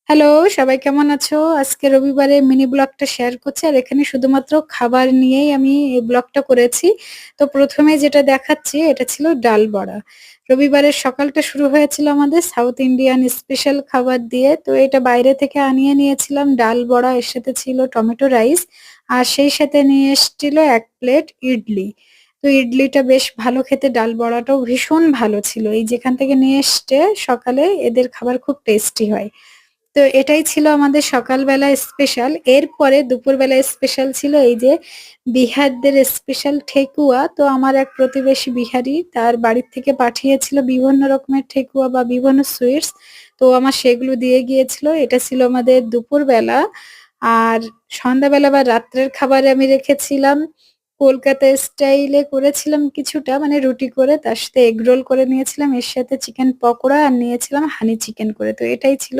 Hello, সবাই কেমন আছো? আজকে রবিবারে মিনি ব্লগটা শেয়ার করছি। আর এখানে শুধুমাত্র খাবার নিয়েই আমি এই ব্লগটা করেছি। তো ১ম এ যেটা দেখাচ্ছি এটা ছিল ডাল বড়া। রবিবারের সকালটা শুরু হয়েছিল আমাদের সাউথ ইন্ডিয়ান স্পেশাল খাবার দিয়ে। তো এটা বাইরে থেকে আনিয়ে নিয়েছিলাম ডাল বড়া, এর সাথে ছিল টমেটো রাইস। আর সেই সাথে নিয়ে এসছিল ১ প্লেট ইডলি। তো ইডলিটা বেশ ভালো খেতে, ডাল বড়াটাও ভীষণ ভালো ছিল। এই যেখান থেকে নিয়ে এসছে সকালে, এদের খাবার খুব টেস্টি হয়। তো এটাই ছিল আমাদের সকালবেলা স্পেশাল। এরপরে দুপুরবেলা স্পেশাল ছিল এই যে বিহারদের স্পেশাল ঠেকুয়া। তো আমার এক প্রতিবেশী বিহারি, তার বাড়ির থেকে পাঠিয়েছিল বিভিন্ন রকমের ঠেকুয়া বা বিভিন্ন সুইটস। তো আমার সেগুলো দিয়ে গিয়েছিল। এটা ছিল আমাদের দুপুরবেলা। আর সন্ধ্যাবেলা বা রাত্রের খাবারে আমি রেখেছিলাম কলকাতা স্টাইলে করেছিলাম কিছুটা, মানে রুটি করে তার সাথে এগ রোল করে নিয়েছিলাম। এর সাথে চিকেন পকোড়া আর নিয়েছিলাম হানি চিকেন করে। তো এটাই ছিল